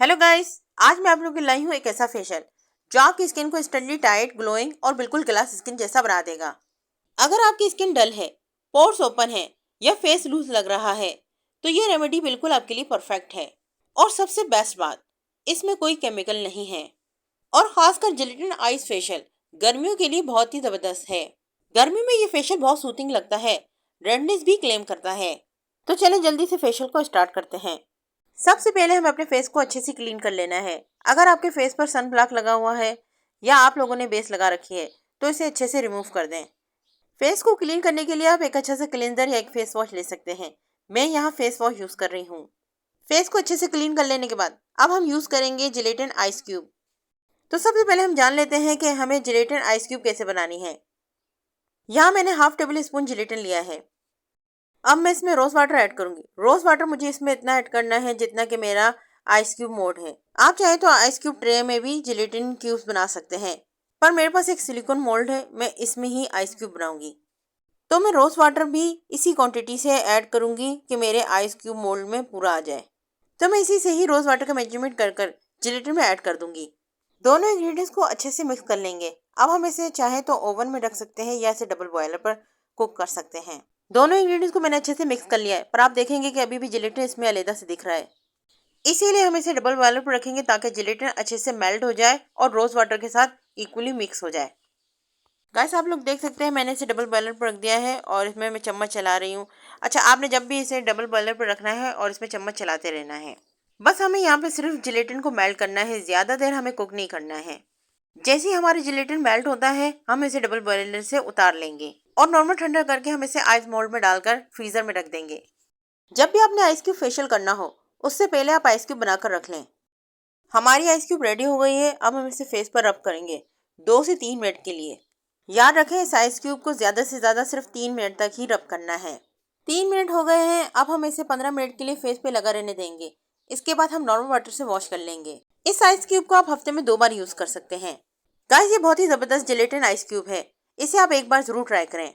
Hello guys, आज मैं आप लोगों के लिए लाई हूँ एक ऐसा फेशियल जो आपकी स्किन को इंस्टेंटली टाइट, ग्लोइंग और बिल्कुल ग्लास स्किन जैसा बना देगा। अगर आपकी स्किन डल है, पोर्स ओपन है या फेस लूज लग रहा है तो ये रेमेडी बिल्कुल आपके लिए परफेक्ट है। और सबसे बेस्ट बात, इसमें कोई केमिकल नहीं है। और खासकर जिलेटिन आइस फेशियल गर्मियों के लिए बहुत ही जबरदस्त है। गर्मी में ये फेशियल बहुत सूथिंग लगता है, रेडनेस भी क्लेम करता है। तो चलें जल्दी से फेशियल को स्टार्ट करते हैं। सबसे पहले हमें अपने फेस को अच्छे से क्लीन कर लेना है। अगर आपके फेस पर सन ब्लॉक लगा हुआ है या आप लोगों ने बेस लगा रखी है तो इसे अच्छे से रिमूव कर दें। फेस को क्लीन करने के लिए आप एक अच्छा सा क्लींजर या एक फेस वॉश ले सकते हैं। मैं यहाँ फेस वॉश यूज कर रही हूँ। फेस को अच्छे से क्लीन कर लेने के बाद अब हम यूज करेंगे जिलेटिन आइस क्यूब। तो सबसे पहले हम जान लेते हैं कि हमें जिलेटिन आइस क्यूब कैसे बनानी है। यहाँ मैंने हाफ टेबल स्पून जिलेटिन लिया है। अब मैं इसमें रोज वाटर ऐड करूंगी। रोज वाटर मुझे इसमें इतना ऐड करना है जितना कि मेरा आइस क्यूब मोड है। आप चाहे तो आइस क्यूब ट्रे में भी जिलेटिन क्यूब्स बना सकते हैं, पर मेरे पास एक सिलिकॉन मोल्ड है, मैं इसमें ही आइस क्यूब बनाऊंगी। तो मैं रोज वाटर भी इसी क्वांटिटी से ऐड करूंगी कि मेरे आइस क्यूब मोल्ड में पूरा आ जाए। तो मैं इसी से ही रोज वाटर का मेजरमेंट कर कर जिलेटिन में ऐड कर दूंगी। दोनों इंग्रेडिएंट्स को अच्छे से मिक्स कर लेंगे। अब हम इसे चाहे तो ओवन में रख सकते हैं या इसे डबल बॉयलर पर कुक कर सकते हैं। दोनों इंग्रेडिएंट्स को मैंने अच्छे से मिक्स कर लिया है, पर आप देखेंगे कि अभी भी जिलेटिन इसमें अलग से दिख रहा है। इसीलिए हम इसे डबल बॉयलर पर रखेंगे ताकि जिलेटिन अच्छे से मेल्ट हो जाए और रोज वाटर के साथ इक्वली मिक्स हो जाए। गाइस, आप लोग देख सकते हैं मैंने इसे डबल बॉयलर पर रख दिया है और इसमें मैं चम्मच चला रही हूँ। अच्छा, आपने जब भी इसे डबल बॉयलर पर रखना है और इसमें चम्मच चलाते रहना है। बस हमें यहाँ पे सिर्फ जिलेटिन को मेल्ट करना है, ज्यादा देर हमें कुक नहीं करना है। जैसे ही हमारी जिलेटिन मेल्ट होता है हम इसे डबल बॉयलर से उतार लेंगे और नॉर्मल ठंडा करके हम इसे आइस मोल्ड में डालकर फ्रीजर में रख देंगे। जब भी आपने आइस क्यूब फेशियल करना हो उससे पहले आप आइस क्यूब बनाकर रख लें। हमारी आइस क्यूब रेडी हो गई है। अब हम इसे फेस पर रब करेंगे 2 से 3 मिनट के लिए। याद रखें, इस आइस क्यूब को ज्यादा से ज्यादा सिर्फ 3 मिनट तक ही रब करना है। 3 मिनट हो गए हैं। अब हम इसे 15 मिनट के लिए फेस पे लगा रहने देंगे। इसके बाद हम नॉर्मल वाटर से वॉश कर लेंगे। इस आइस क्यूब को आप हफ्ते में 2 बार यूज कर सकते हैं। गाइस, ये बहुत ही जबरदस्त जिलेटिन आइस क्यूब है, इसे आप एक बार जरूर ट्राई करें।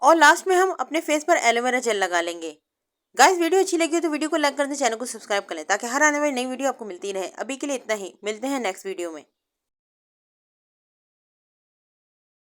और लास्ट में हम अपने फेस पर एलोवेरा जेल लगा लेंगे। गाइस, वीडियो अच्छी लगी हो तो वीडियो को लाइक कर दें, चैनल को सब्सक्राइब कर लें ताकि हर आने वाली नई वीडियो आपको मिलती रहे। अभी के लिए इतना ही, मिलते हैं नेक्स्ट वीडियो में।